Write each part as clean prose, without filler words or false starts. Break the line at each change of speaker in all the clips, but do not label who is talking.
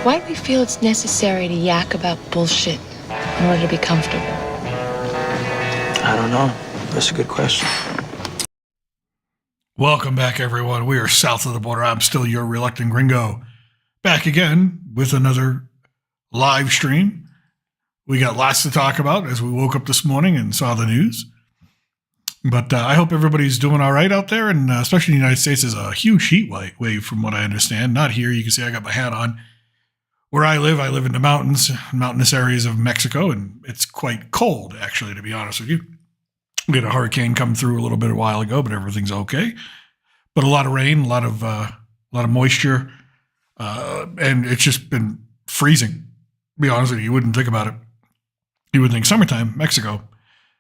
Why do we feel it's necessary to yak about bullshit in order to be comfortable?
I don't know. That's a good question.
Welcome back, everyone. We are south of the border. I'm still your reluctant gringo. Back again with another live stream. We got lots to talk about as we woke up this morning and saw the news. But I hope everybody's doing all right out there, and especially in the United States, there's a huge heat wave from what I understand. Not here. You can see I got my hat on. Where I live in the mountainous areas of Mexico, and it's quite cold, actually, to be honest with you. We had a hurricane come through a little bit a while ago, but everything's okay. But a lot of rain, a lot of moisture, and it's just been freezing. To be honest with you, you wouldn't think about it. You would think summertime, Mexico,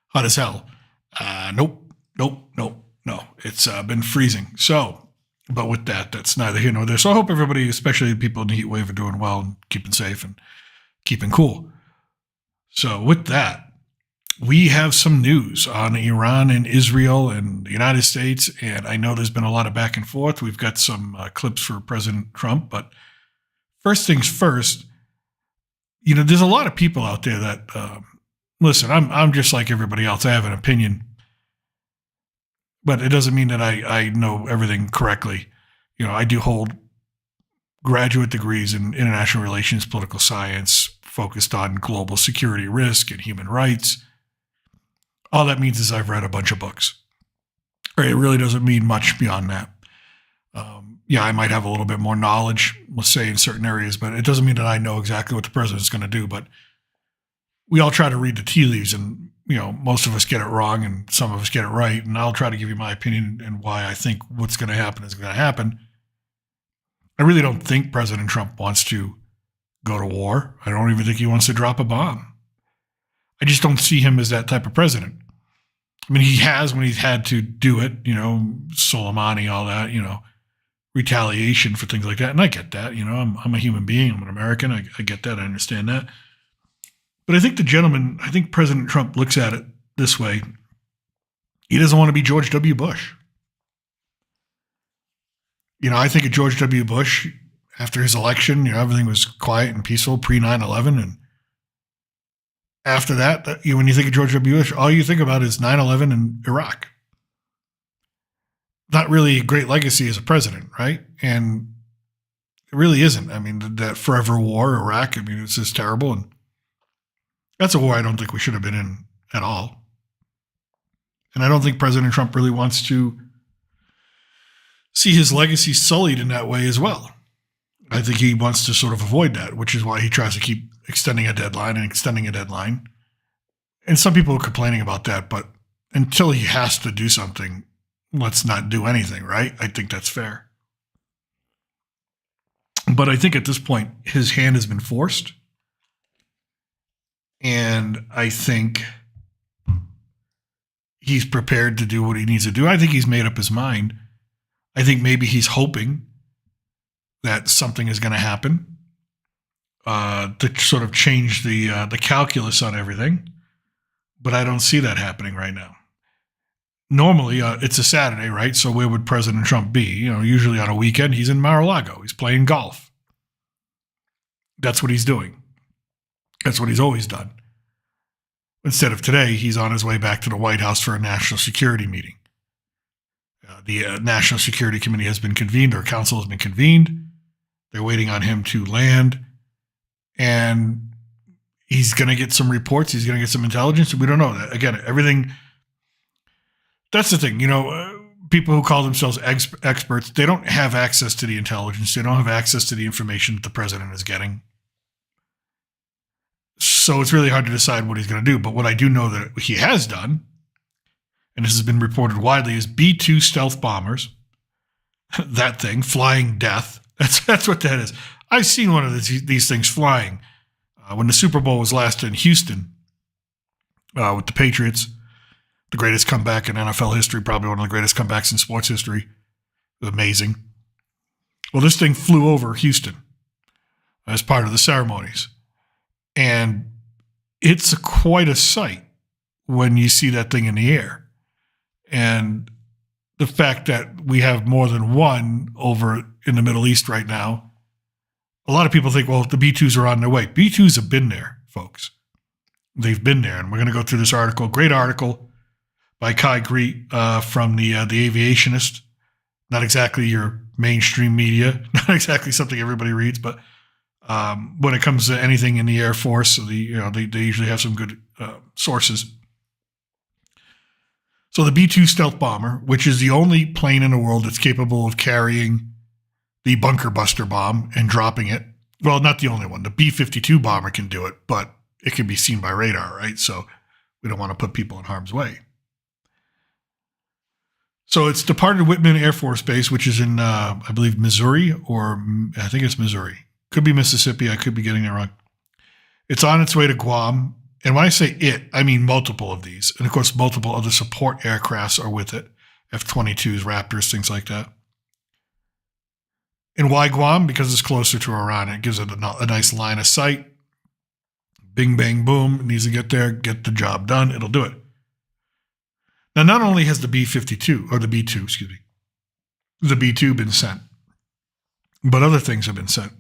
hot as hell. Nope. It's been freezing. So, but with that, that's neither here nor there. So I hope everybody, especially people in the heat wave, are doing well and keeping safe and keeping cool. So with that, we have some news on Iran and Israel and the United States. And I know there's been a lot of back and forth. We've got some clips for President Trump. But first things first, there's a lot of people out there that, listen, I'm just like everybody else. I have an opinion. But it doesn't mean that I know everything correctly. I do hold graduate degrees in international relations, political science, focused on global security risk and human rights. All that means is I've read a bunch of books. It really doesn't mean much beyond that. I might have a little bit more knowledge, let's say, in certain areas, but it doesn't mean that I know exactly what the president's going to do. But we all try to read the tea leaves, and most of us get it wrong and some of us get it right. And I'll try to give you my opinion and why I think what's going to happen is going to happen. I really don't think President Trump wants to go to war. I don't even think he wants to drop a bomb. I just don't see him as that type of president. I mean, he has when he's had to do it, Soleimani, all that, retaliation for things like that. And I get that, I'm a human being. I'm an American. I get that. I understand that. But I think President Trump looks at it this way. He doesn't want to be George W. Bush. I think of George W. Bush after his election, everything was quiet and peaceful pre 9/11. And after that, when you think of George W. Bush, all you think about is 9/11 and Iraq. Not really a great legacy as a president, right? And it really isn't. I mean, that forever war, Iraq, it's just terrible. And that's a war I don't think we should have been in at all. And I don't think President Trump really wants to see his legacy sullied in that way as well. I think he wants to sort of avoid that, which is why he tries to keep extending a deadline. And some people are complaining about that, but until he has to do something, let's not do anything, right? I think that's fair. But I think at this point, his hand has been forced. And I think he's prepared to do what he needs to do. I think he's made up his mind. I think maybe he's hoping that something is going to happen to sort of change the calculus on everything. But I don't see that happening right now. Normally, it's a Saturday, right? So where would President Trump be? Usually on a weekend, he's in Mar-a-Lago. He's playing golf. That's what he's doing. That's what he's always done. Instead of today, he's on his way back to the White House for a national security meeting. The National Security Committee has been convened, or council has been convened. They're waiting on him to land. And he's going to get some reports. He's going to get some intelligence. We don't know that. Again, everything. That's the thing. People who call themselves experts, they don't have access to the intelligence. They don't have access to the information that the president is getting. So it's really hard to decide what he's going to do. But what I do know that he has done, and this has been reported widely, is B-2's stealth bombers. That thing, flying death. That's what that is. I've seen one of these things flying. When the Super Bowl was last in Houston with the Patriots, the greatest comeback in NFL history, probably one of the greatest comebacks in sports history. It was amazing. Well, this thing flew over Houston as part of the ceremonies. And it's quite a sight when you see that thing in the air. And the fact that we have more than one over in the Middle East right now, a lot of people think, well, the B-2s are on their way. B-2s have been there, folks. They've been there. And we're going to go through this article. Great article by Kai Greet from the Aviationist. Not exactly your mainstream media. Not exactly something everybody reads. But when it comes to anything in the Air Force, they usually have some good sources. So the B-2 stealth bomber, which is the only plane in the world that's capable of carrying the bunker buster bomb and dropping it. Well, not the only one. The B-52 bomber can do it, but it can be seen by radar, right? So we don't want to put people in harm's way. So it's departed Whitman Air Force Base, which is in, I believe, Missouri, or I think it's Missouri. Could be Mississippi. I could be getting it wrong. It's on its way to Guam. And when I say it, I mean multiple of these. And, of course, multiple other support aircrafts are with it. F-22s, Raptors, things like that. And why Guam? Because it's closer to Iran. It gives it a nice line of sight. Bing, bang, boom. It needs to get there, get the job done. It'll do it. Now, not only has the B-52, or the B-2, excuse me, the B-2 been sent, but other things have been sent.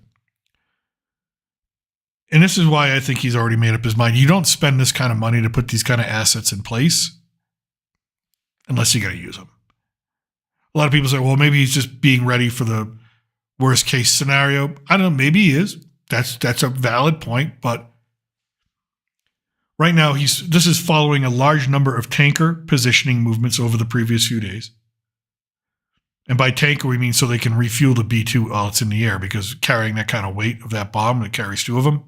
And this is why I think he's already made up his mind. You don't spend this kind of money to put these kind of assets in place unless you're going to use them. A lot of people say, well, maybe he's just being ready for the worst case scenario. I don't know. Maybe he is. That's a valid point. But right now, this is following a large number of tanker positioning movements over the previous few days. And by tanker, we mean so they can refuel the B-2 while it's in the air, because carrying that kind of weight of that bomb that carries two of them,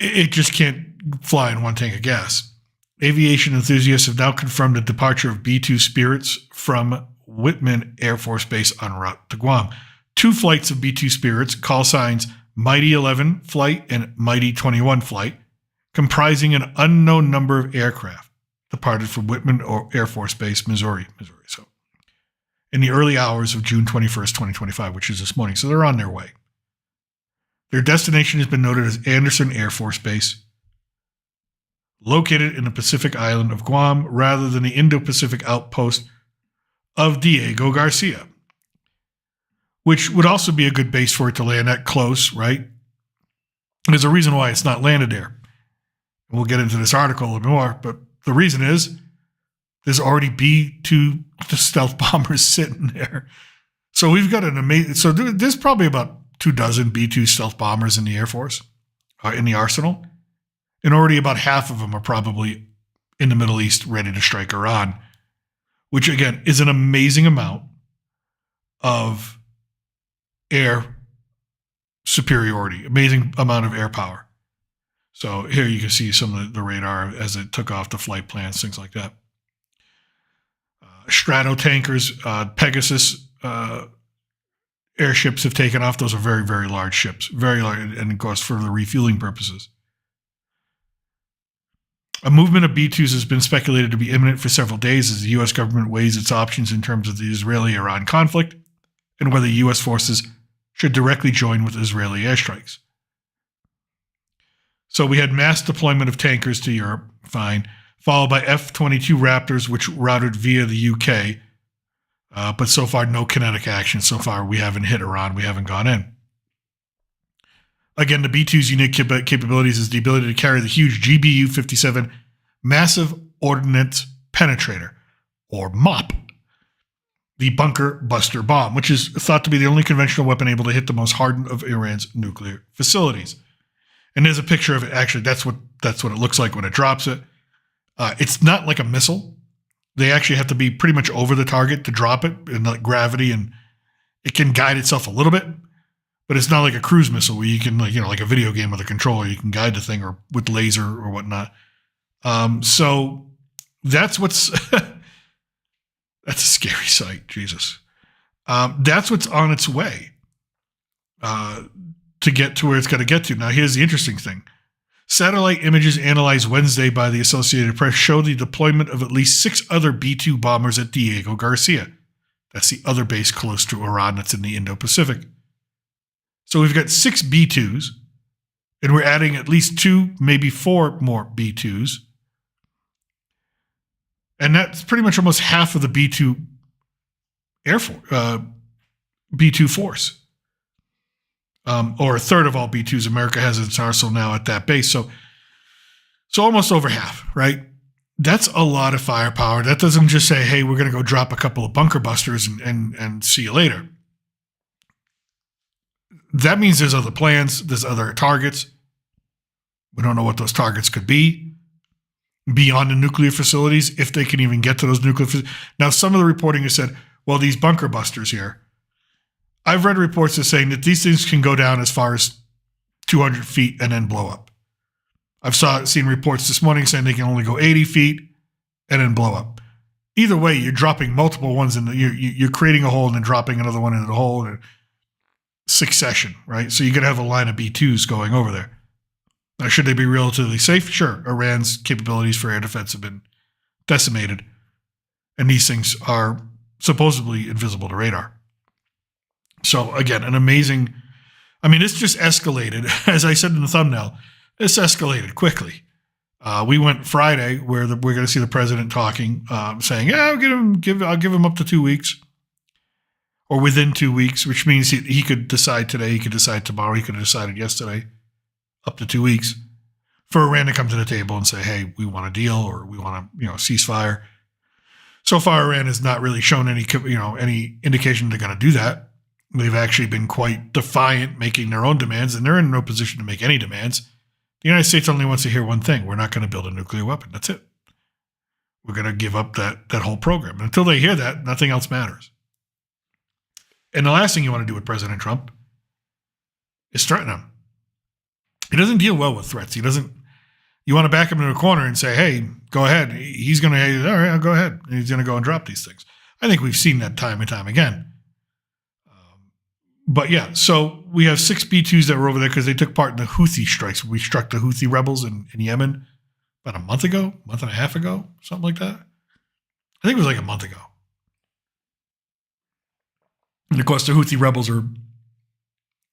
it just can't fly in one tank of gas. Aviation enthusiasts have now confirmed the departure of B-2 Spirits from Whitman Air Force Base en route to Guam. 2 flights of B-2 Spirits, call signs Mighty 11 flight and Mighty 21 flight, comprising an unknown number of aircraft, departed from Whitman Air Force Base, Missouri. So, in the early hours of June 21st, 2025, which is this morning. So they're on their way. Their destination has been noted as Anderson Air Force Base, located in the Pacific island of Guam, rather than the Indo-Pacific outpost of Diego Garcia, which would also be a good base for it to land that close, right? There's a reason why it's not landed there. We'll get into this article a little bit more, but the reason is there's already B-2 stealth bombers sitting there. So we've got an amazing... So there's probably about 24 B-2 stealth bombers in the Air Force, in the arsenal. And already about half of them are probably in the Middle East ready to strike Iran, which, again, is an amazing amount of air superiority, amazing amount of air power. So here you can see some of the radar as it took off, the flight plans, things like that. Strato tankers, Pegasus airships have taken off. Those are very, very large ships, very large, and of course for the refueling purposes. A movement of B-2s has been speculated to be imminent for several days as the U.S. government weighs its options in terms of the Israeli-Iran conflict and whether U.S. forces should directly join with Israeli airstrikes. So we had mass deployment of tankers to Europe, fine, followed by F-22 Raptors, which routed via the UK. But so far, no kinetic action. So far, we haven't hit Iran. We haven't gone in. Again, the B-2's unique capabilities is the ability to carry the huge GBU-57 Massive Ordnance Penetrator, or MOP, the bunker buster bomb, which is thought to be the only conventional weapon able to hit the most hardened of Iran's nuclear facilities. And there's a picture of it. Actually, that's what it looks like when it drops it. It's not like a missile. They actually have to be pretty much over the target to drop it, and like gravity, and it can guide itself a little bit, but it's not like a cruise missile where you can, like a video game with a controller, you can guide the thing, or with laser or whatnot. So that's what's that's a scary sight. Jesus, that's what's on its way to get to where it's got to get to. Now, here's the interesting thing. Satellite images analyzed Wednesday by the Associated Press show the deployment of at least 6 other B-2 bombers at Diego Garcia. That's the other base close to Iran that's in the Indo-Pacific. So we've got 6 B-2s, and we're adding at least 2, maybe 4 more B-2s. And that's pretty much almost half of the B-2 Air Force, B-2 force. or a third of all B-2s America has in its arsenal now at that base. So almost over half, right? That's a lot of firepower. That doesn't just say, hey, we're going to go drop a couple of bunker busters and see you later. That means there's other plans, there's other targets. We don't know what those targets could be beyond the nuclear facilities, if they can even get to those nuclear facilities. Now, some of the reporting has said, well, these bunker busters here, I've read reports that saying that these things can go down as far as 200 feet and then blow up. I've seen reports this morning saying they can only go 80 feet and then blow up. Either way, you're dropping multiple ones you're creating a hole and then dropping another one into the hole in succession, right? So you're going to have a line of B-2s going over there. Now, should they be relatively safe? Sure. Iran's capabilities for air defense have been decimated, and these things are supposedly invisible to radar. So again, an amazing, it's just escalated. As I said in the thumbnail, this escalated quickly. We went Friday where we're going to see the president talking, saying, yeah, I'll give him up to 2 weeks, or within 2 weeks, which means he could decide today, he could decide tomorrow, he could have decided yesterday, up to 2 weeks, for Iran to come to the table and say, hey, we want a deal, or we want a ceasefire. So far, Iran has not really shown any indication they're going to do that. They've actually been quite defiant, making their own demands, and they're in no position to make any demands. The United States only wants to hear one thing: we're not going to build a nuclear weapon. That's it. We're going to give up that whole program. And until they hear that, nothing else matters. And the last thing you want to do with President Trump is threaten him. He doesn't deal well with threats. You want to back him in a corner and say, hey, go ahead. He's going to, all right, I'll go ahead. And he's going to go and drop these things. I think we've seen that time and time again. But yeah, so we have 6 B-2s that were over there because they took part in the Houthi strikes. We struck the Houthi rebels in Yemen about a month and a half ago, something like that. I think it was like a month ago. And of course, the Houthi rebels are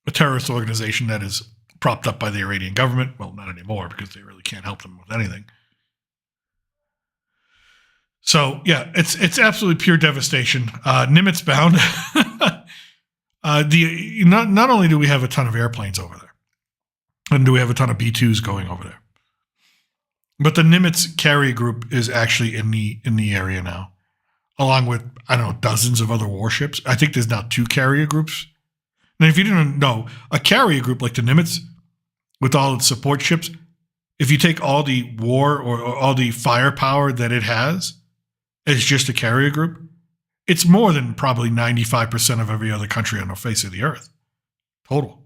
a terrorist organization that is propped up by the Iranian government. Well, not anymore, because they really can't help them with anything. So yeah, it's absolutely pure devastation. Nimitz bound. Not only do we have a ton of airplanes over there, and do we have a ton of B-2s going over there, but the Nimitz carrier group is actually in the area now, along with, I don't know, dozens of other warships. I think there's now 2 carrier groups. And if you didn't know, a carrier group like the Nimitz, with all its support ships, if you take all the war or all the firepower that it has as just a carrier group, it's more than probably 95% of every other country on the face of the earth. Total.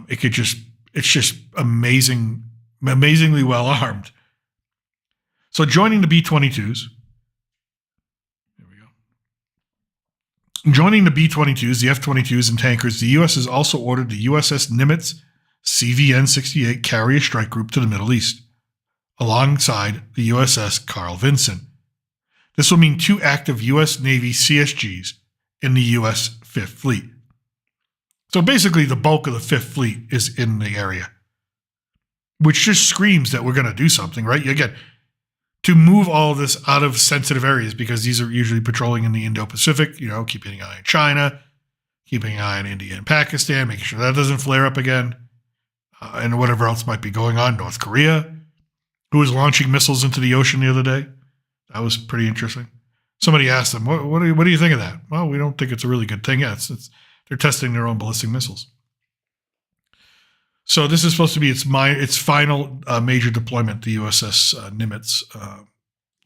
It's just amazingly well armed. So joining the B-22s, there we go. Joining the B-22s, the F-22s, and tankers, the U.S. has also ordered the USS Nimitz CVN-68 carrier strike group to the Middle East, alongside the USS Carl Vinson. This will mean 2 active U.S. Navy CSGs in the U.S. Fifth Fleet. So basically, the bulk of the Fifth Fleet is in the area, which just screams that we're going to do something, right? Again, to move all of this out of sensitive areas, because these are usually patrolling in the Indo-Pacific, keeping an eye on China, keeping an eye on India and Pakistan, making sure that doesn't flare up again, and whatever else might be going on. North Korea, who was launching missiles into the ocean the other day. That was pretty interesting. Somebody asked them, what do you think of that? Well, we don't think it's a really good thing. Yeah, they're testing their own ballistic missiles. So this is supposed to be its final major deployment, the USS Nimitz.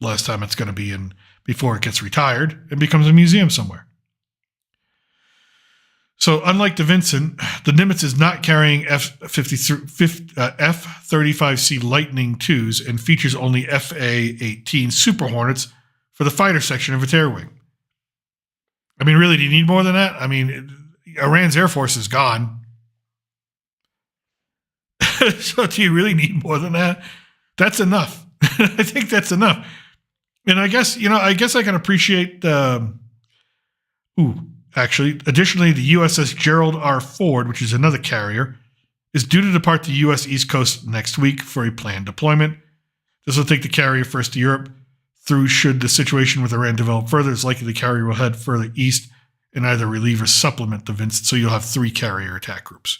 Last time it's going to be in before it gets retired and becomes a museum somewhere. So unlike the Vincent, the Nimitz is not carrying F-35C Lightning IIs and features only FA-18 Super Hornets for the fighter section of its air wing. Really, do you need more than that? Iran's Air Force is gone. So do you really need more than that? That's enough. I think that's enough. And I guess I can appreciate additionally, the USS Gerald R. Ford, which is another carrier, is due to depart the U.S. East Coast next week for a planned deployment. This will take the carrier first to Europe. Should the situation with Iran develop further, it's likely the carrier will head further east and either relieve or supplement the Vincent, so you'll have 3 carrier attack groups.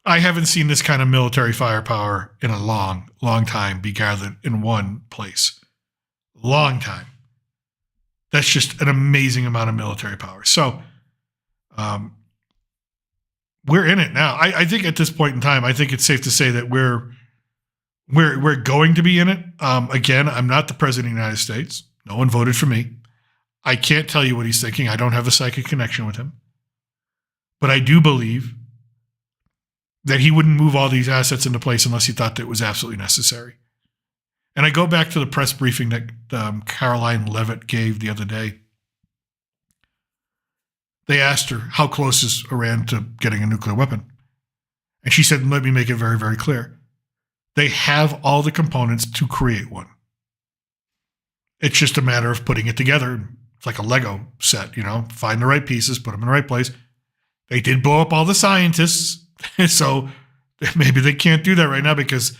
I haven't seen this kind of military firepower in a long, long time be gathered in one place. Long time. That's just an amazing amount of military power. So, we're in it now. I think at this point in time, I think it's safe to say that we're going to be in it. Again, I'm not the president of the United States. No one voted for me. I can't tell you what he's thinking. I don't have a psychic connection with him. But I do believe that he wouldn't move all these assets into place unless he thought that it was absolutely necessary. And I go back to the press briefing that Caroline Leavitt gave the other day. They asked her, how close is Iran to getting a nuclear weapon? And she said, let me make it very, very clear. They have all the components to create one. It's just a matter of putting it together. It's like a Lego set, find the right pieces, put them in the right place. They did blow up all the scientists. So maybe they can't do that right now because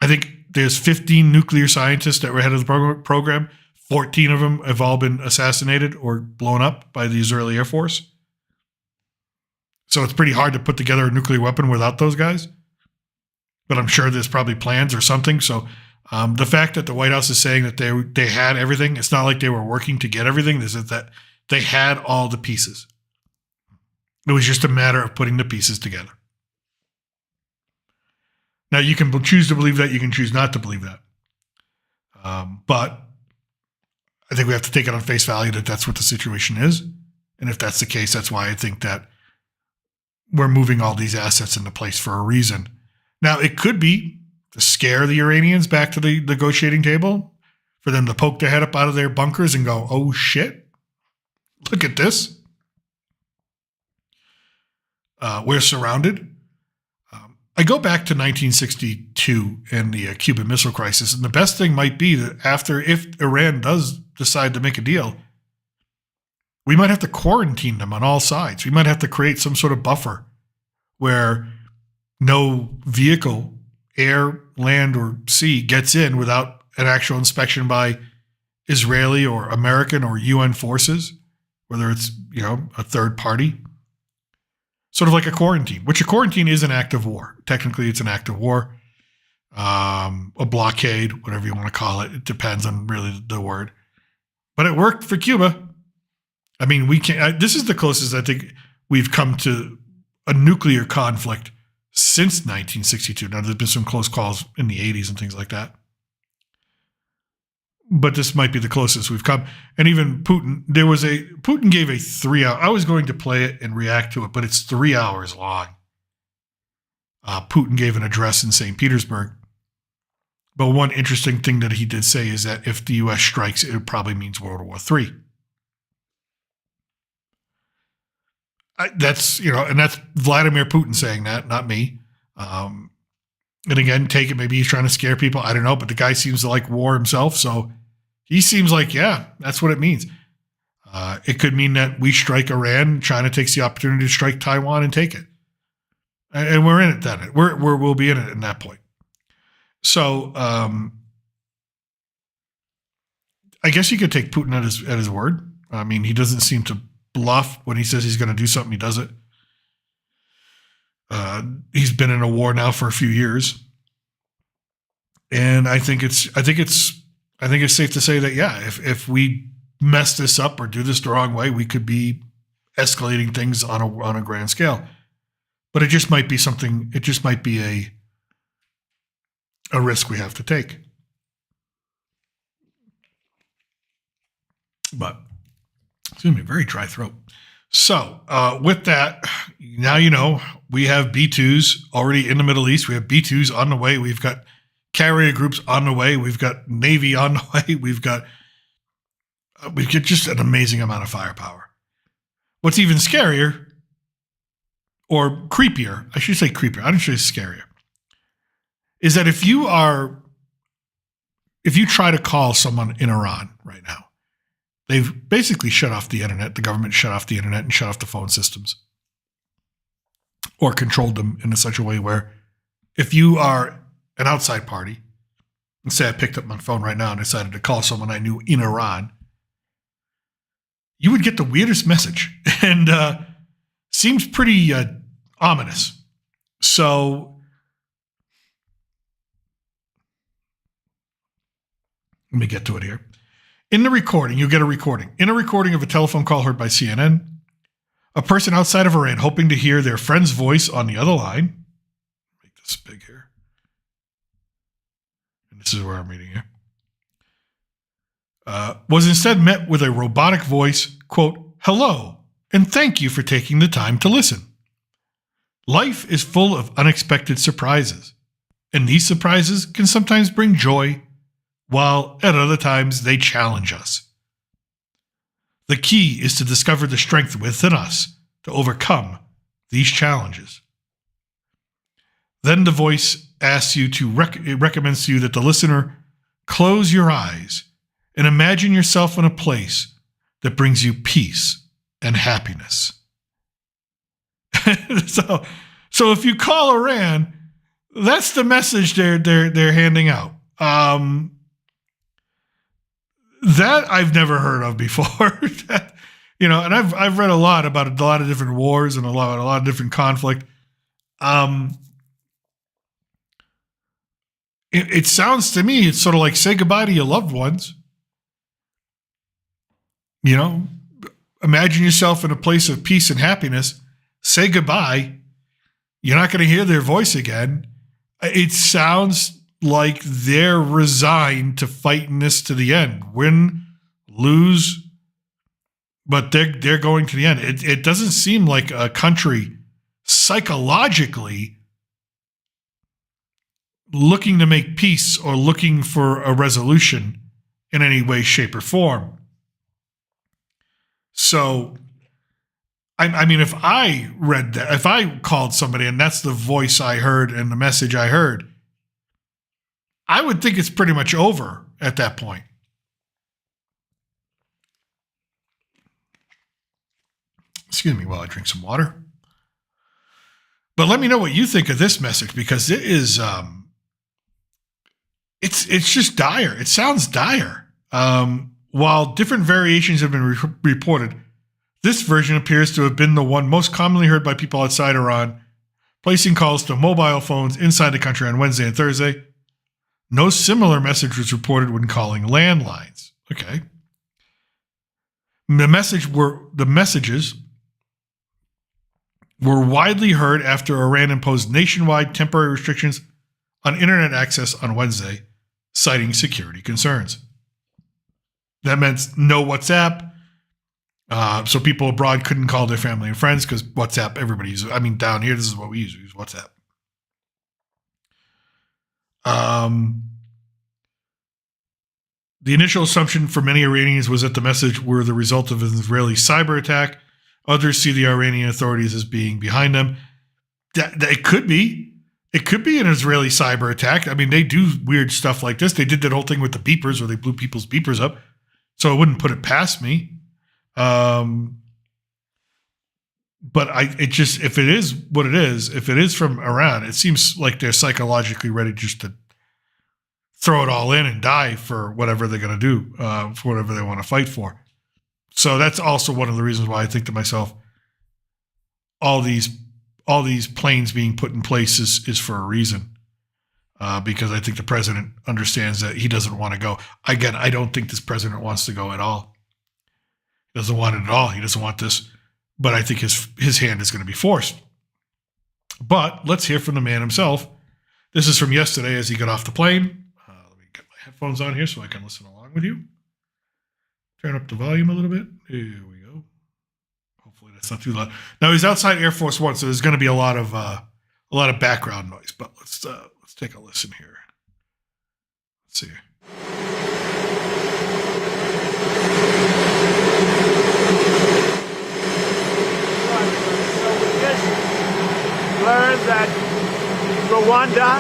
I think there's 15 nuclear scientists that were head of the program. 14 of them have all been assassinated or blown up by the Israeli Air Force. So it's pretty hard to put together a nuclear weapon without those guys. But I'm sure there's probably plans or something. So the fact that the White House is saying that they had everything, it's not like they were working to get everything. This is that they had all the pieces. It was just a matter of putting the pieces together. Now, you can choose to believe that. You can choose not to believe that. But I think we have to take it on face value that that's what the situation is. And if that's the case, that's why I think that we're moving all these assets into place for a reason. Now, it could be to scare the Iranians back to the negotiating table, for them to poke their head up out of their bunkers and go, oh, shit, look at this. We're surrounded. I go back to 1962 and the Cuban Missile Crisis, and the best thing might be that if Iran does decide to make a deal, we might have to quarantine them on all sides. We might have to create some sort of buffer where no vehicle, air, land, or sea gets in without an actual inspection by Israeli or American or UN forces, whether it's, a third party. Sort of like a quarantine, which a quarantine is an act of war. Technically, it's an act of war. A blockade, whatever you want to call it. It depends on really the word. But it worked for Cuba. I mean, this is the closest I think we've come to a nuclear conflict since 1962. Now, there's been some close calls in the 80s and things like that. But this might be the closest we've come. And even Putin, Putin gave a 3-hour, I was going to play it and react to it, but it's 3 hours long. Putin gave an address in St. Petersburg. But one interesting thing that he did say is that if the U.S. strikes, it probably means World War III. That's Vladimir Putin saying that, not me. And again, take it, maybe he's trying to scare people. I don't know, but the guy seems to like war himself. So he seems like, yeah, that's what it means. It could mean that we strike Iran. China takes the opportunity to strike Taiwan and take it. And we're in it then. We'll be in it at that point. So I guess you could take Putin at his word. I mean, he doesn't seem to bluff when he says he's going to do something. He does it. He's been in a war now for a few years, and I think it's safe to say that if we mess this up or do this the wrong way, we could be escalating things on a grand scale. But it just might be something. It just might be a risk we have to take. But excuse me, very dry throat. So with that, now we have B-2's already in the Middle East. We have B-2's on the way. We've got carrier groups on the way. We've got Navy on the way. We've got just an amazing amount of firepower. What's even scarier, or creepier, I should say creepier, I don't say scarier, is that if you try to call someone in Iran right now, they've basically shut off the internet. The government shut off the internet and shut off the phone systems, or controlled them in such a way where if you are an outside party, and say I picked up my phone right now and decided to call someone I knew in Iran, you would get the weirdest message, and seems pretty ominous. So let me get to it here. In the recording, you get a recording. In a recording of a telephone call heard by CNN, a person outside of Iran hoping to hear their friend's voice on the other line. Make this big here. And this is where I'm reading here. Was instead met with a robotic voice, quote, "Hello, and thank you for taking the time to listen. Life is full of unexpected surprises, and these surprises can sometimes bring joy, while at other times they challenge us. The key is to discover the strength within us to overcome these challenges." Then the voice asks you to, it recommends to you that the listener close your eyes and imagine yourself in a place that brings you peace and happiness. So if you call Iran, that's the message they're handing out. That I've never heard of before. And I've read a lot about a lot of different wars and a lot of different conflict. It sounds to me, it's sort of like say goodbye to your loved ones. Imagine yourself in a place of peace and happiness. Say goodbye. You're not going to hear their voice again. It sounds like they're resigned to fighting this to the end. Win, lose, but they're going to the end. It doesn't seem like a country psychologically looking to make peace or looking for a resolution in any way, shape, or form. So, I mean, if I read that, if I called somebody and that's the voice I heard and the message I heard, I would think it's pretty much over at that point. Excuse me while I drink some water. But let me know what you think of this message, because it is, it's just dire. It sounds dire. While different variations have been reported, this version appears to have been the one most commonly heard by people outside Iran, placing calls to mobile phones inside the country on Wednesday and Thursday. No similar message was reported when calling landlines. Okay. The messages were widely heard after Iran imposed nationwide temporary restrictions on internet access on Wednesday, citing security concerns. That meant no WhatsApp. So people abroad couldn't call their family and friends because WhatsApp, everybody uses. I mean, down here, this is what we use. We use WhatsApp. The initial assumption for many Iranians was that the message were the result of an Israeli cyber attack. Others see the Iranian authorities as being behind them. It could be. It could be an Israeli cyber attack. I mean, they do weird stuff like this. They did that whole thing with the beepers where they blew people's beepers up. So I wouldn't put it past me. But if it is what it is, if it is from Iran, it seems like they're psychologically ready just to throw it all in and die for whatever they're going to do, for whatever they want to fight for. So that's also one of the reasons why I think to myself, all these planes being put in place is for a reason. Because I think the president understands that he doesn't want to go. Again, I don't think this president wants to go at all. He doesn't want it at all. He doesn't want this. But I think his hand is going to be forced. But let's hear from the man himself. This is from yesterday as he got off the plane. Let me get my headphones on here so I can listen along with you. Turn up the volume a little bit. Here we go. Hopefully that's not too loud. Now he's outside Air Force One, so there's going to be a lot of background noise. But let's take a listen here. Let's see.
So we just learned that Rwanda,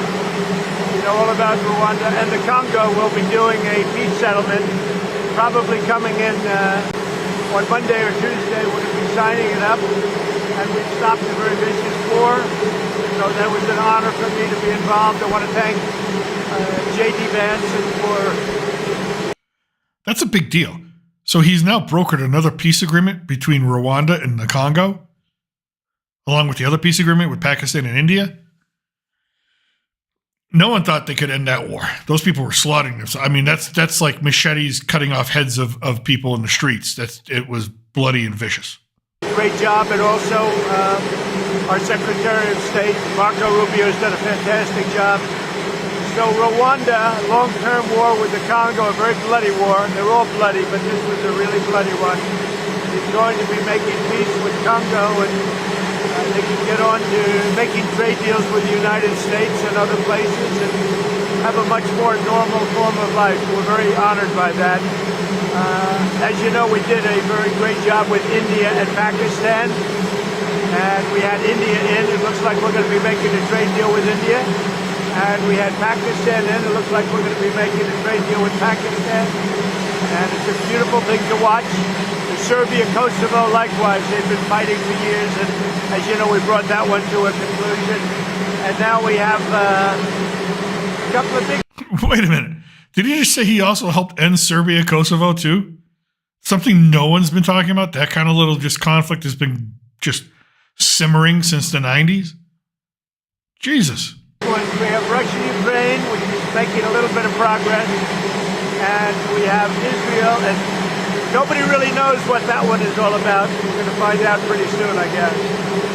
you know all about Rwanda, and the Congo will be doing a peace settlement, probably coming in on Monday or Tuesday. We're going to be signing it up, and we've stopped a very vicious war. So that was an honor for me to be involved. I want to thank J.D. Vance for...
That's a big deal. So he's now brokered another peace agreement between Rwanda and the Congo, along with the other peace agreement with Pakistan and India. No one thought they could end that war. Those people were slaughtering themselves. I mean, that's like machetes cutting off heads of people in the streets. It was bloody and vicious.
Great job, and also our Secretary of State, Marco Rubio, has done a fantastic job. So Rwanda, long-term war with the Congo, a very bloody war. They're all bloody, but this was a really bloody one. He's going to be making peace with Congo, and they can get on to making trade deals with the United States and other places and have a much more normal form of life. We're very honored by that. As you know, we did a very great job with India and Pakistan, and we had India in. It looks like we're going to be making a trade deal with India. And we had Pakistan in. It looks like we're going to be making a trade deal with Pakistan. And it's a beautiful thing to watch. The Serbia, Kosovo, likewise, they've been fighting for years. And as you know, we brought that one to a conclusion. And now we have a couple of big...
Wait a minute. Did he just say he also helped end Serbia, Kosovo, too? Something no one's been talking about? That kind of little just conflict has been just simmering since the 90s? Jesus.
We have Russia, Ukraine, which is making a little bit of progress, and we have Israel, and nobody really knows what that one is all about. We're going to find out pretty soon, I guess.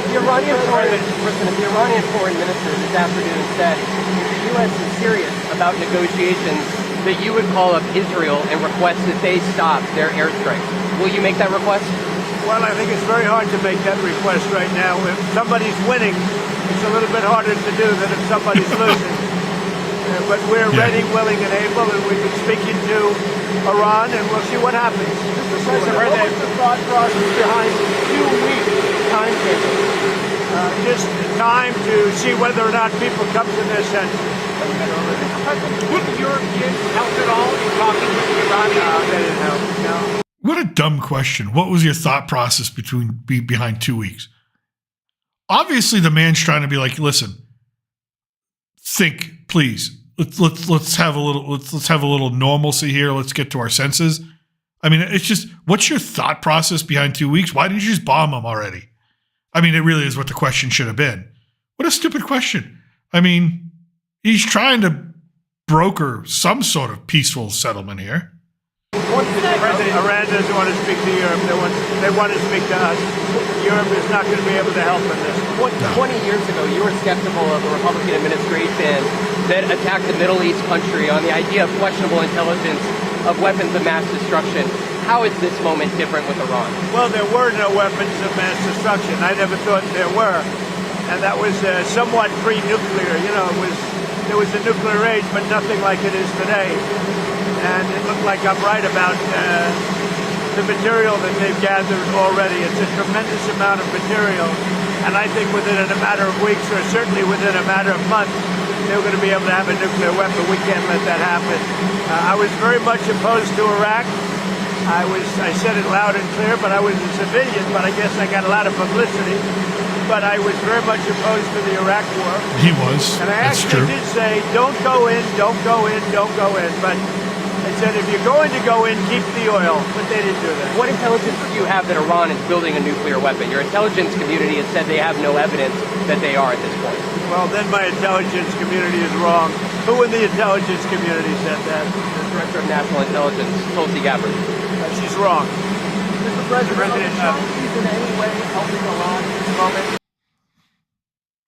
The Iranian foreign minister this afternoon said the U.S. is serious about negotiations that you would call up Israel and request that they stop their airstrikes. Will you make that request?
Well, I think it's very hard to make that request right now. If somebody's winning, it's a little bit harder to do than if somebody's losing. But we're ready, willing, and able, and we've been speaking to Iran, and we'll see what happens.
Mr. President, what was the thought process behind 2-week timetable?
Just time to see whether or not people come to their senses.
Mr. President, did the Europeans help at all in talking with the Iranians?
No, they didn't help. No.
What a dumb question. What was your thought process behind 2 weeks? Obviously, the man's trying to be like, listen, think, please. Let's have a little normalcy here. Let's get to our senses. I mean, it's just, what's your thought process behind 2 weeks? Why didn't you just bomb them already? I mean, it really is what the question should have been. What a stupid question. I mean, he's trying to broker some sort of peaceful settlement here.
Iran doesn't want to speak to Europe. They want to speak to us. Europe is not going to be able to help in this.
20 years ago, you were skeptical of the Republican administration that attacked a Middle East country on the idea of questionable intelligence of weapons of mass destruction. How is this moment different with Iran?
Well, there were no weapons of mass destruction. I never thought there were. And that was somewhat pre-nuclear. You know, there was a nuclear age, but nothing like it is today. And it looked like I'm right about the material that they've gathered already. It's a tremendous amount of material. And I think within a matter of weeks, or certainly within a matter of months, they're going to be able to have a nuclear weapon. We can't let that happen. I was very much opposed to Iraq. I said it loud and clear, but I was a civilian, but I guess I got a lot of publicity. But I was very much opposed to the Iraq war.
He was.
And I actually did say, don't go in, don't go in, don't go in. But I said, if you're going to go in, keep the oil. But they didn't do that.
What intelligence do you have that Iran is building a nuclear weapon? Your intelligence community has said they have no evidence that they are at this point.
Well, then my intelligence community is wrong. Who in the intelligence community said that?
The Director of National Intelligence, Tulsi Gabbard.
She's wrong.
Mr. President, is in any way helping Iran at this moment?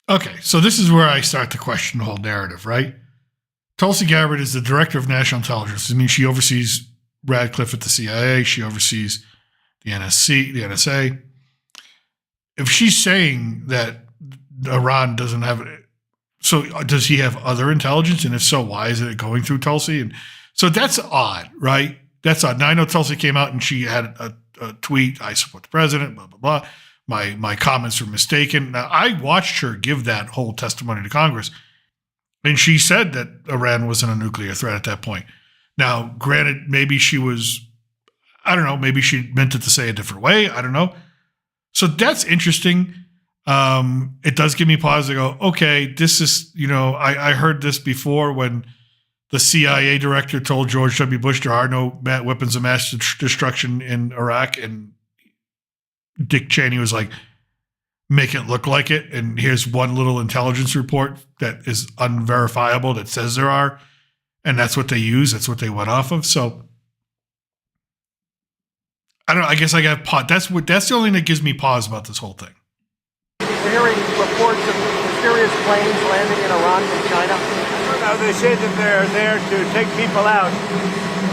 Okay, so this is where I start to question the whole narrative, right? Tulsi Gabbard is the Director of National Intelligence. I mean, she oversees Radcliffe at the CIA. She oversees the NSA. If she's saying that Iran doesn't have it, so does he have other intelligence? And if so, why is it going through Tulsi? And so that's odd, right? That's odd. Now, I know Tulsi came out and she had a tweet, I support the president, blah, blah, blah. My comments were mistaken. Now, I watched her give that whole testimony to Congress, and she said that Iran wasn't a nuclear threat at that point. Now, granted, maybe she was, I don't know, maybe she meant it to say a different way. I don't know. So that's interesting. It does give me pause to go, okay, this is, I heard this before when the CIA director told George W. Bush there are no weapons of mass destruction in Iraq, and Dick Cheney was like, make it look like it, and here's one little intelligence report that is unverifiable that says there are, and that's what they use. That's what they went off of. So I don't know. I guess I got pause. That's the only thing that gives me pause about this whole thing.
We're hearing reports of mysterious planes landing in Iran from China.
They say that they're there to take people out,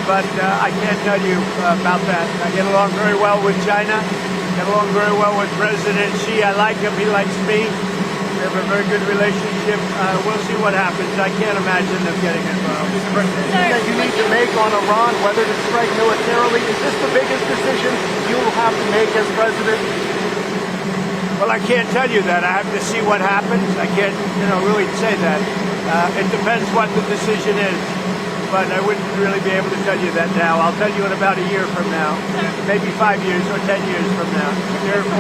but I can't tell you about that. I get along very well with China. Get along very well with President Xi. I like him. He likes me. We have a very good relationship. We'll see what happens. I can't imagine them getting involved.
That you need to make on Iran, whether to strike militarily, is this the biggest decision you'll have to make as president?
Well, I can't tell you that. I have to see what happens. I can't, really say that. It depends what the decision is. But I wouldn't really be able to tell you that now. I'll tell you in about a year from now. Maybe 5 years or 10 years from now.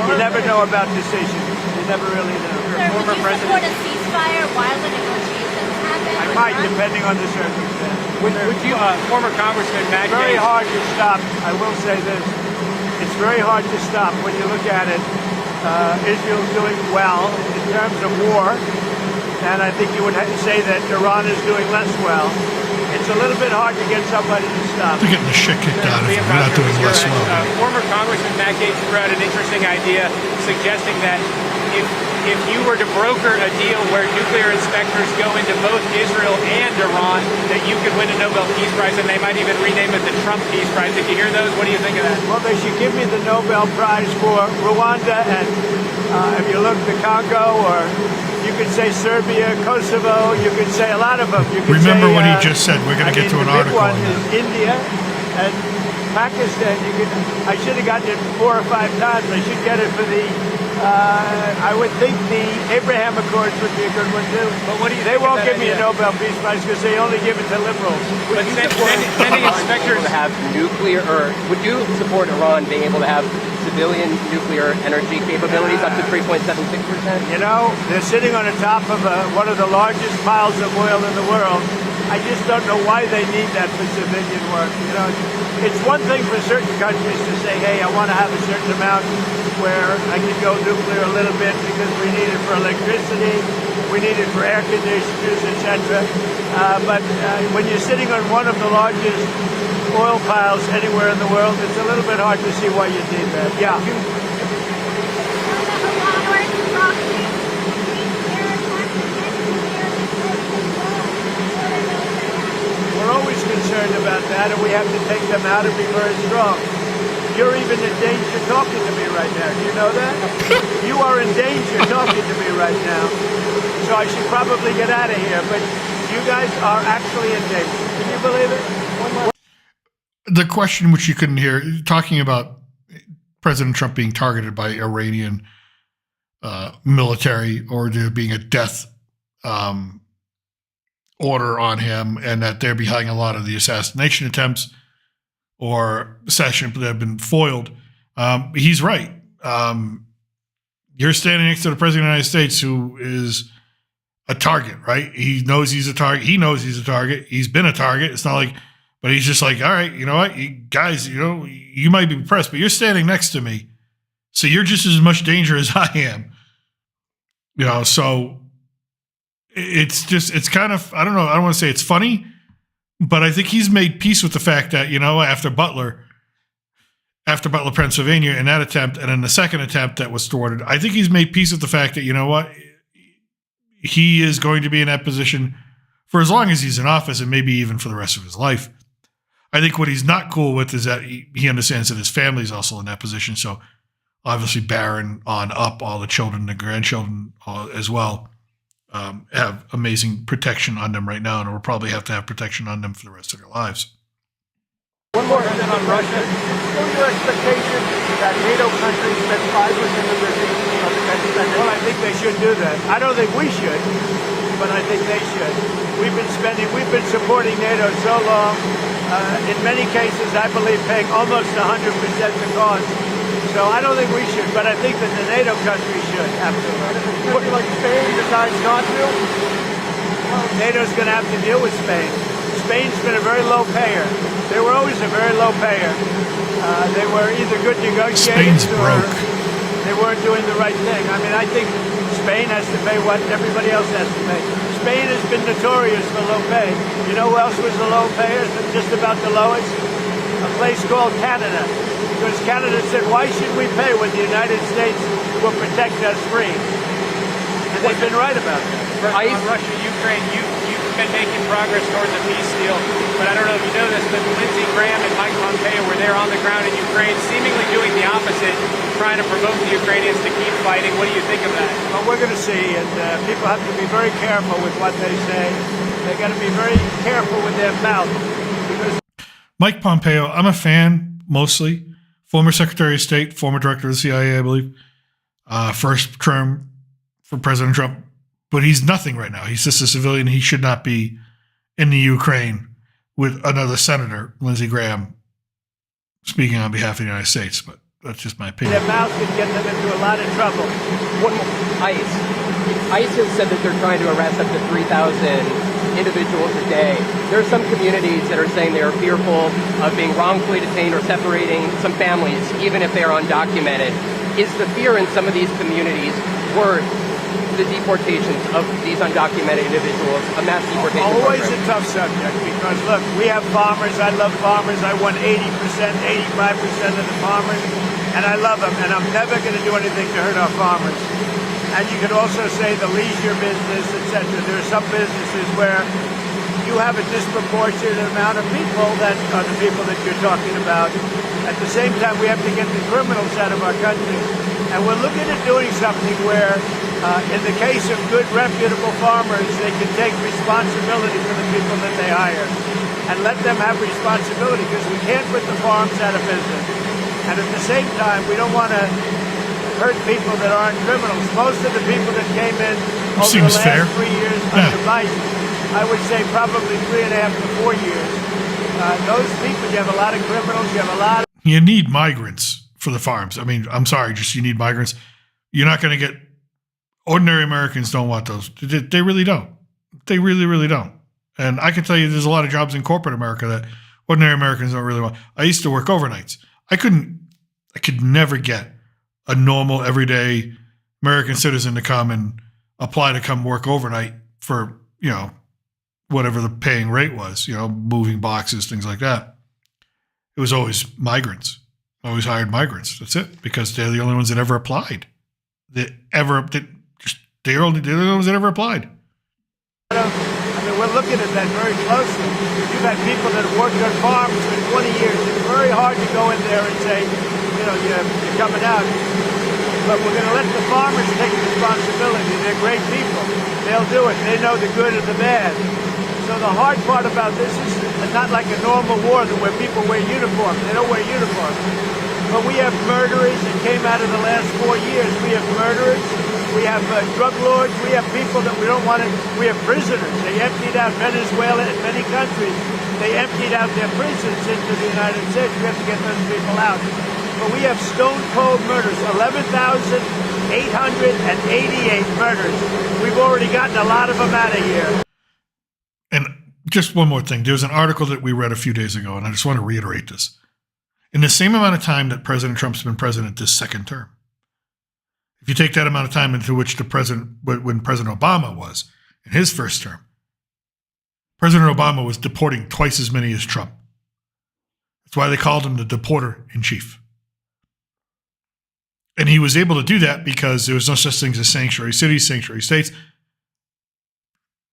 You never know about decisions. You never really know.
Sir, would you support a ceasefire while the negotiations happen?
I might, depending on the circumstance.
Would you, former Congressman Matt
It's very
Gaetz,
hard to stop. I will say this. It's very hard to stop when you look at it. Israel's doing well in terms of war, and I think you would say that Iran is doing less well. It's a little bit hard to get somebody to stop.
They're getting the shit kicked out of them. We're not doing less well.
Former Congressman Matt Gaetz threw out an interesting idea suggesting that if you were to broker a deal where nuclear inspectors go into both Israel and Iran, that you could win a Nobel Peace Prize, and they might even rename it the Trump Peace Prize. Did you hear those? What do you think of that?
Well, they should give me the Nobel Prize for Rwanda, and if you look the Congo, or you could say Serbia, Kosovo, you could say a lot of them. You could
Remember
say,
what he just said. We're going to get to an article
on
on
that.
that.
India and Pakistan. I should have gotten it 4 or 5 times. I should get it for the. I would think the Abraham Accords would be a good one too.
But what do you
They
think
won't
of that
give me a
idea?
Nobel Peace Prize because they only give it to liberals.
But sending inspectors
To have nuclear, or would you support Iran being able to have civilian nuclear energy capabilities up to 3.76%?
They're sitting on the top of one of the largest piles of oil in the world. I just don't know why they need that for civilian work. It's one thing for certain countries to say, hey, I want to have a certain amount where I can go nuclear a little bit because we need it for electricity, we need it for air conditioners, etc. But when you're sitting on one of the largest oil piles anywhere in the world, it's a little bit hard to see why you need that. Yeah. We're always concerned about that, and we have to take them out and be very strong. You're even in danger talking to me right now. Do you know that? You are in danger talking to me right now. So I should probably get out of here, but you guys are actually in danger. Can you believe it?
The question which you couldn't hear, talking about President Trump being targeted by Iranian military, or there being a death order on him, and that they're behind a lot of the assassination attempts or assassination that have been foiled. He's right. You're standing next to the President of the United States, who is a target, right? He knows he's a target. He knows he's a target. He's been a target. It's not like, but he's just like, all right, you know what, you guys, you might be pressed, but you're standing next to me, so you're just as much danger as I am. So it's kind of, I don't know, I don't want to say it's funny, but I think he's made peace with the fact that, after Butler, Pennsylvania, in that attempt, and in the second attempt that was thwarted, I think he's made peace with the fact that, he is going to be in that position for as long as he's in office, and maybe even for the rest of his life. I think what he's not cool with is that he understands that his family is also in that position. So obviously Barron on up, all the children, the grandchildren as well, have amazing protection on them right now, and will probably have to have protection on them for the rest of their lives.
One more thing on Russia. Still your expectation that NATO countries spend 5% of their GDP on defense spending?
Well, I think they should do that. I don't think we should, but I think they should. We've been supporting NATO so long. In many cases, I believe paying almost 100% the cost. So I don't think we should, but I think that the NATO countries should, absolutely.
If a country like Spain decides not to?
NATO's going to have to deal with Spain. Spain's been a very low payer. They were always a very low payer. They were either good negotiators
Spain's
or
broke.
they weren't doing the right thing. I mean, I think Spain has to pay what everybody else has to pay. Spain has been notorious for low pay. You know who else was the low payer, just about the lowest? A place called Canada. Because Canada said, why should we pay when the United States will protect us free? And they've been right about that.
On Russia, Ukraine, you've been making progress towards a peace deal, but I don't know if you know this, but Lindsey Graham and Mike Pompeo were there on the ground in Ukraine, seemingly doing the opposite, trying to provoke the Ukrainians to keep fighting. What do you think of that?
Well, we're going to see, and people have to be very careful with what they say. They've got to be very careful with their mouth. Because
Mike Pompeo, I'm a fan, mostly. Former Secretary of State, former Director of the CIA, I believe. First term for President Trump. But he's nothing right now. He's just a civilian. He should not be in the Ukraine with another senator, Lindsey Graham, speaking on behalf of the United States. But that's just my opinion.
their mouth can get them into a lot of trouble.
One more. ICE has said that they're trying to arrest up to 3,000 individuals a day. There are some communities that are saying they are fearful of being wrongfully detained or separating some families, even if they are undocumented. Is the fear in some of these communities worth the deportations of these undocumented individuals, a mass deportation
Always
program?
a tough subject because, look, we have farmers. I love farmers. I won 80%, 85% of the farmers, and I love them, and I'm never going to do anything to hurt our farmers. And you could also say the leisure business, etc. There are some businesses where you have a disproportionate amount of people that are the people that you're talking about. At the same time, we have to get the criminals out of our country. And we're looking at doing something where, in the case of good, reputable farmers, they can take responsibility for the people that they hire and let them have responsibility because we can't put the farms out of business. And at the same time, we don't want to hurt people that aren't criminals. Most of the people that came in over
Seems
the last
fair.
3 years
Yeah.
under Biden, I would say probably 3.5 to 4 years. Those people, you have a lot of criminals, you have a lot of
You need migrants for the farms. I mean, I'm sorry, just you need migrants. You're not going to get ordinary Americans don't want those. They really don't. They really, really don't. And I can tell you there's a lot of jobs in corporate America that ordinary Americans don't really want. I used to work overnights. I could never get a normal, everyday American citizen to come and apply to come work overnight for, whatever the paying rate was, moving boxes, things like that. It was always migrants. Always hired migrants. That's it, because they're the only ones that ever applied. They're the only ones that ever applied.
We're looking at that very closely. You've had people that have worked on farms for 20 years. It's very hard to go in there and say, you're coming out. But we're going to let the farmers take responsibility. They're great people. They'll do it. They know the good and the bad. So the hard part about this is not like a normal war where people wear uniforms. They don't wear uniforms. But we have murderers that came out of the last 4 years. We have murderers. We have drug lords. We have people that we don't want to. We have prisoners. They emptied out Venezuela and many countries. They emptied out their prisons into the United States. We have to get those people out. But we have stone cold murders. 11,888 murders. We've already gotten a lot of them out of here.
And just one more thing. There was an article that we read a few days ago, and I just want to reiterate this. In the same amount of time that President Trump's been president this second term, if you take that amount of time into which when President Obama was in his first term, President Obama was deporting twice as many as Trump. That's why they called him the deporter in chief. And he was able to do that because there was no such thing as sanctuary cities, sanctuary states.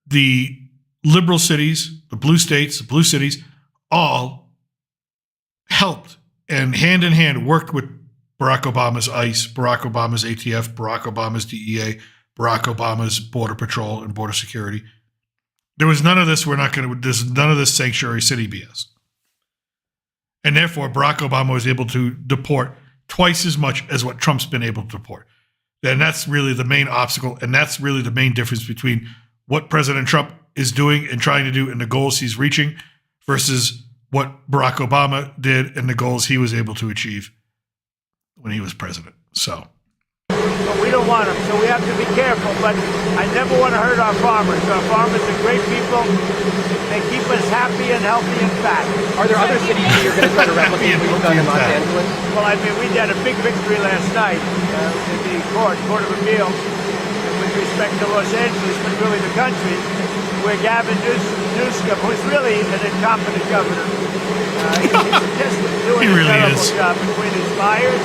The liberal cities, the blue states, the blue cities, all helped and hand in hand worked with Barack Obama's ICE, Barack Obama's ATF, Barack Obama's DEA, Barack Obama's Border Patrol and Border Security. There was none of this. There's none of this sanctuary city BS. And therefore, Barack Obama was able to deport twice as much as what Trump's been able to deport. And that's really the main obstacle. And that's really the main difference between what President Trump is doing and trying to do and the goals he's reaching versus what Barack Obama did and the goals he was able to achieve when he was president. So
but we don't want them, so we have to be careful. But I never want to hurt our farmers. Our farmers are great people. They keep us happy and healthy and fat.
Are there other cities that you're going to try to replicate what you've done in Los Angeles?
Well, I mean, we had a big victory last night in the Court of Appeals with respect to Los Angeles, but really the country, where Gavin Newsom, who's really an incompetent governor, he's just doing a terrible job between his fires,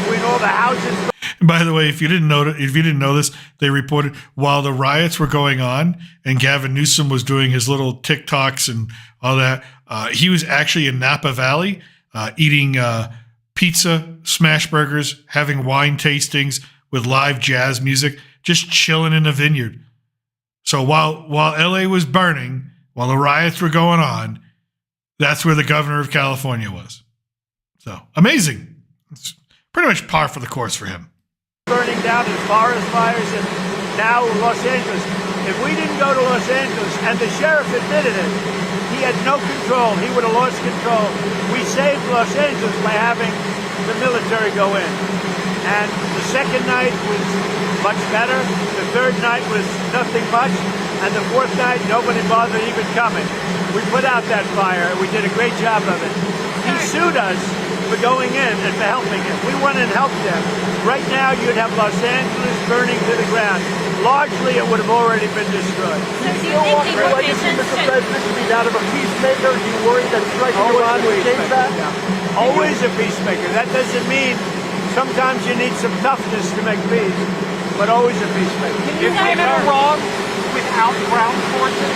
between all the houses.
By the way, if you didn't know this, they reported while the riots were going on and Gavin Newsom was doing his little TikToks and all that, he was actually in Napa Valley eating pizza, smash burgers, having wine tastings with live jazz music, just chilling in the vineyard. So while LA was burning, while the riots were going on, that's where the governor of California was. So amazing. It's pretty much par for the course for him.
Burning down in forest fires and now Los Angeles. If we didn't go to Los Angeles, and the sheriff admitted it, he had no control. He would have lost control. We saved Los Angeles by having the military go in. And the second night was much better. The third night was nothing much. And the fourth night, nobody bothered even coming. We put out that fire. We did a great job of it. He sued us for going in and for helping him. We went and helped them. Right now, you'd have Los Angeles burning to the ground. Largely, it would have already been destroyed.
So do you think deportations
Mr.
should...
President, to be that of a peacemaker? Do you worry that striking Iran would change that?
Always a peacemaker. That doesn't mean sometimes you need some toughness to make peace, but always a peacemaker.
Can you win in Iran without ground forces?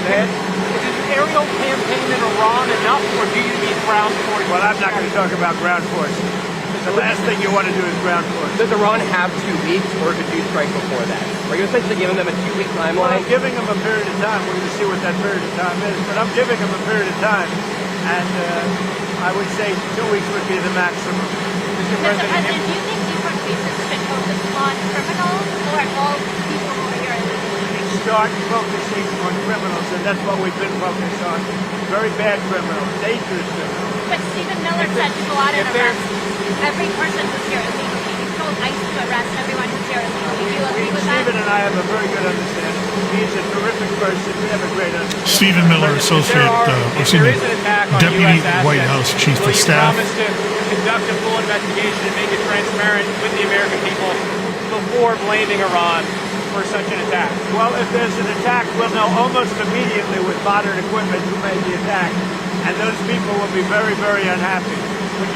Is an aerial campaign in Iran enough, or do you need ground forces?
Well, I'm not going to talk about ground forces. The last thing you want to do is ground forces.
Does Iran have 2 weeks, or could you strike before that? Are you essentially giving them a 2-week
Well,
timeline?
I'm giving them a period of time. We're going to see what that period of time is, but I'm giving them a period of time, and I would say 2 weeks would be the maximum.
Mr. President, do you think deportations should focus on criminals or all people who are here illegally?
Start focusing on criminals, and that's what we've been focused on. Very bad criminals, dangerous criminals.
But Stephen Miller said to go out and arrest every person who's here illegally. He told ICE to arrest everyone who's here illegally. Do you agree with that?
Stephen and I have a very good understanding. He's a terrific person. We have a great understanding.
Stephen Miller, Deputy White House Chief of Staff.
Promise to conduct a full investigation and make it transparent with the American people before blaming Iran for such an attack?
Well, if there's an attack, we'll know almost immediately with modern equipment who made the attack. And those people will be very, very unhappy.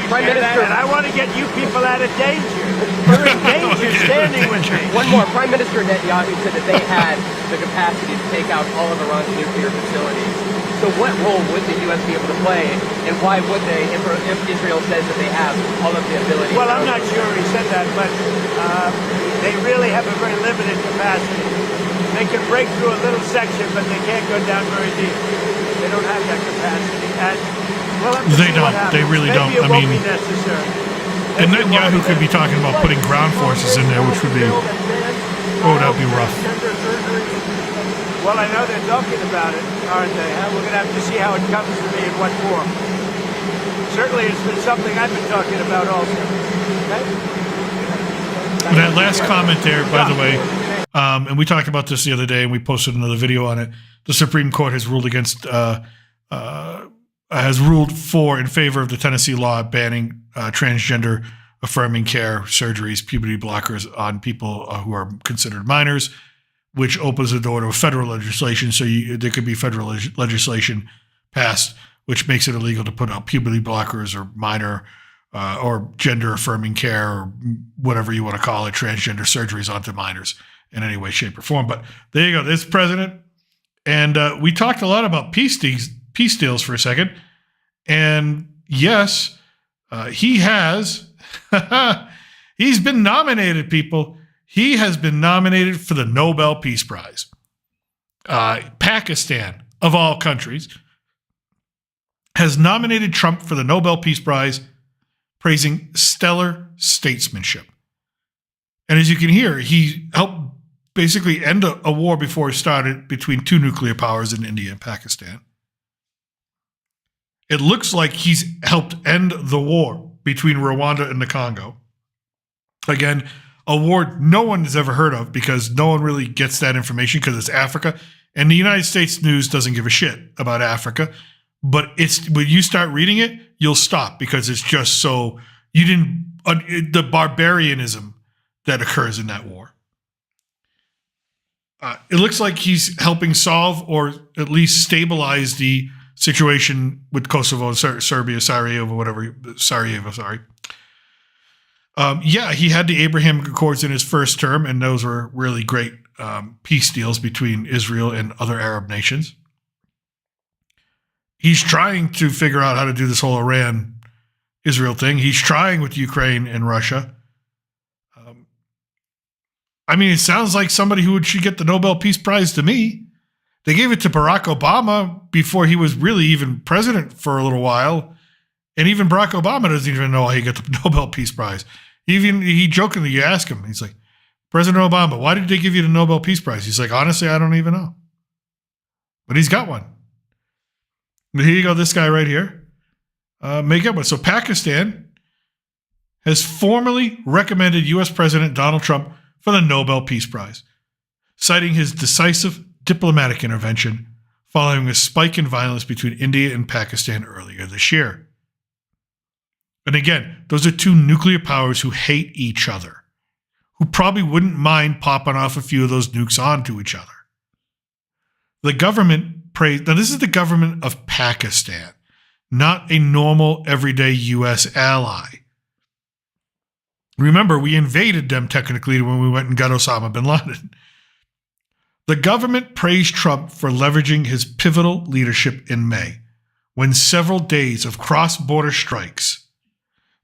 Prime Minister,
and I want to get you people out of danger. You're in danger standing with me.
one more. Prime Minister Netanyahu said that they had the capacity to take out all of Iran's nuclear facilities. So what role would the U.S. be able to play, and why would they, if Israel says that they have all of the ability?
Well, I'm not sure he said that, but they really have a very limited capacity. They can break through a little section, but they can't go down very deep. They don't have that capacity. And
they don't. They really don't. I mean, and Netanyahu could be talking about putting ground forces in there, which would be, that would be rough.
Well, I know they're talking about it, aren't they? We're going to have to see how it comes to me in what form. Certainly, it's been something I've been talking about also. Okay?
That last comment there, by the way, and we talked about this the other day, and we posted another video on it. The Supreme Court has ruled in favor of the Tennessee law banning transgender affirming care surgeries, puberty blockers on people who are considered minors, which opens the door to a federal legislation. So there could be federal legislation passed, which makes it illegal to put out puberty blockers or minor or gender affirming care or whatever you want to call it, transgender surgeries onto minors in any way, shape, or form. But there you go. This president. And we talked a lot about peace deals for a second. And yes, he has. He's been nominated, people. He has been nominated for the Nobel Peace Prize. Pakistan, of all countries, has nominated Trump for the Nobel Peace Prize, praising stellar statesmanship. And as you can hear, he helped basically end a war before it started between 2 nuclear powers in India and Pakistan. It looks like he's helped end the war between Rwanda and the Congo. Again, a war no one has ever heard of because no one really gets that information because it's Africa. And the United States news doesn't give a shit about Africa. But it's when you start reading it, you'll stop because it's just so the barbarianism that occurs in that war. It looks like he's helping solve or at least stabilize the situation with Kosovo and Serbia, Sarajevo, sorry. He had the Abraham Accords in his first term, and those were really great peace deals between Israel and other Arab nations. He's trying to figure out how to do this whole Iran-Israel thing. He's trying with Ukraine and Russia. It sounds like somebody who should get the Nobel Peace Prize to me. They gave it to Barack Obama before he was really even president for a little while. And even Barack Obama doesn't even know how he got the Nobel Peace Prize. He jokingly, you ask him, he's like, President Obama, why did they give you the Nobel Peace Prize? He's like, honestly, I don't even know. But he's got one. But here you go, this guy right here. Make up one. So Pakistan has formally recommended U.S. President Donald Trump for the Nobel Peace Prize, citing his decisive diplomatic intervention following a spike in violence between India and Pakistan earlier this year. And again, those are two nuclear powers who hate each other, who probably wouldn't mind popping off a few of those nukes onto each other. The government praised, now this is the government of Pakistan, not a normal everyday U.S. ally. Remember, we invaded them technically when we went and got Osama bin Laden. The government praised Trump for leveraging his pivotal leadership in May, when several days of cross-border strikes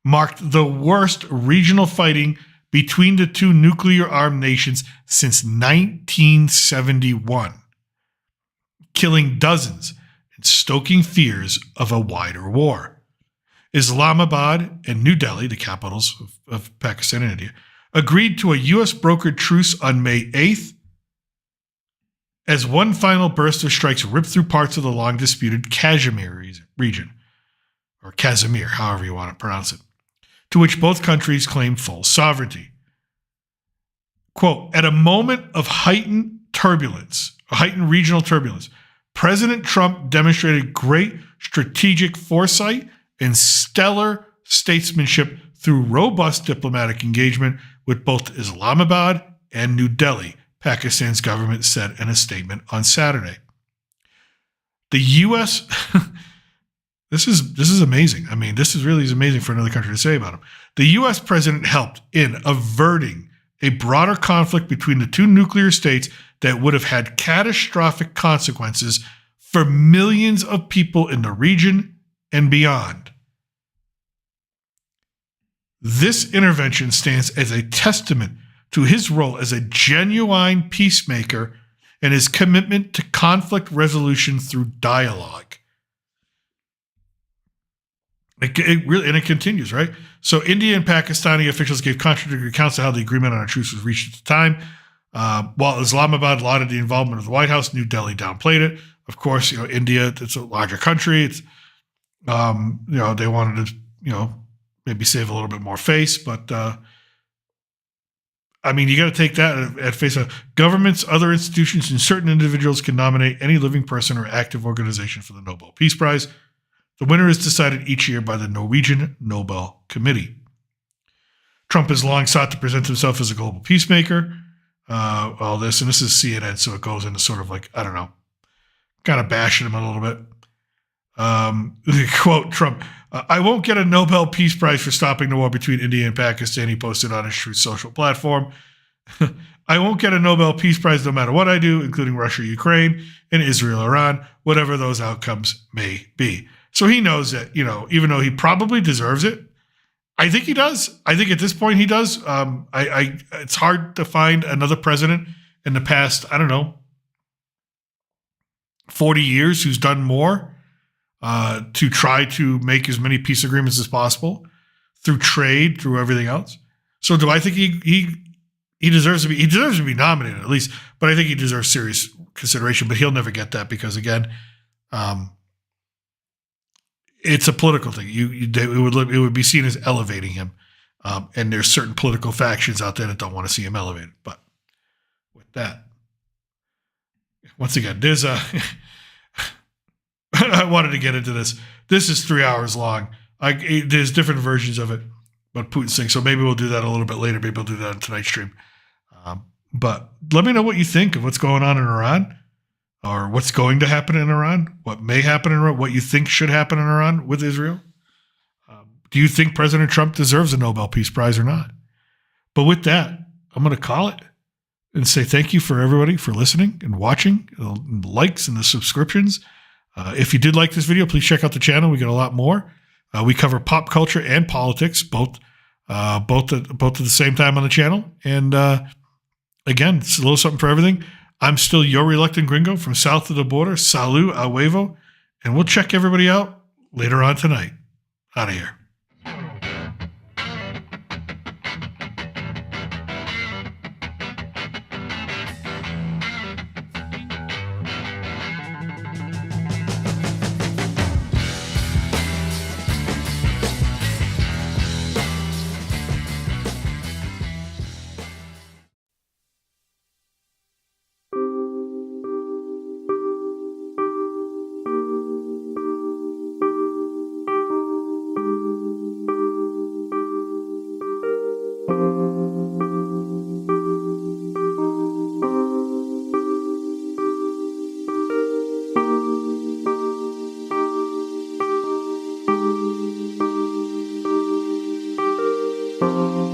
marked the worst regional fighting between the two nuclear-armed nations since 1971, killing dozens and stoking fears of a wider war. Islamabad and New Delhi, the capitals of Pakistan and India, agreed to a U.S.-brokered truce on May 8th as one final burst of strikes ripped through parts of the long-disputed Kashmir region, or Kashmir, however you want to pronounce it, to which both countries claim full sovereignty. Quote, at a moment of heightened regional turbulence, President Trump demonstrated great strategic foresight and stellar statesmanship through robust diplomatic engagement with both Islamabad and New Delhi, Pakistan's government said in a statement on Saturday. The U.S. This is amazing. This is really amazing for another country to say about him. The U.S. president helped in averting a broader conflict between the two nuclear states that would have had catastrophic consequences for millions of people in the region and beyond. This intervention stands as a testament to his role as a genuine peacemaker and his commitment to conflict resolution through dialogue. It continues, right? So India and Pakistani officials gave contradictory accounts of how the agreement on a truce was reached at the time. While Islamabad lauded the involvement of the White House, New Delhi downplayed it. Of course, India, it's a larger country. It's, they wanted to, maybe save a little bit more face, but you got to take that at face value. Governments, other institutions, and certain individuals can nominate any living person or active organization for the Nobel Peace Prize. The winner is decided each year by the Norwegian Nobel Committee. Trump has long sought to present himself as a global peacemaker. This is CNN, so it goes into sort of like, I don't know, kind of bashing him a little bit. Quote, Trump, I won't get a Nobel Peace Prize for stopping the war between India and Pakistan, he posted on his Truth Social platform. I won't get a Nobel Peace Prize no matter what I do, including Russia, Ukraine, and Israel, Iran, whatever those outcomes may be. So he knows that, even though he probably deserves it, I think he does. I think at this point he does. It's hard to find another president in the past, 40 years who's done more to try to make as many peace agreements as possible through trade, through everything else. So do I think he deserves to be nominated at least, but I think he deserves serious consideration, but he'll never get that because again, it's a political thing. It would be seen as elevating him And there's certain political factions out there that don't want to see him elevated. But with that, once again, there's a. I wanted to get into this. This is 3 hours long. There's different versions of it, but Putin's thing. So maybe we'll do that a little bit later. Maybe we'll do that on tonight's stream. But let me know what you think of what's going on in Iran, or what's going to happen in Iran, what may happen in Iran, what you think should happen in Iran with Israel. Do you think President Trump deserves a Nobel Peace Prize or not? But with that, I'm going to call it and say thank you for everybody for listening and watching, and the likes and the subscriptions. If you did like this video, please check out the channel. We got a lot more. We cover pop culture and politics, both at the same time on the channel. And again, it's a little something for everything. I'm still your reluctant gringo from south of the border. Salut, a huevo. And we'll check everybody out later on tonight. Out of here.
you.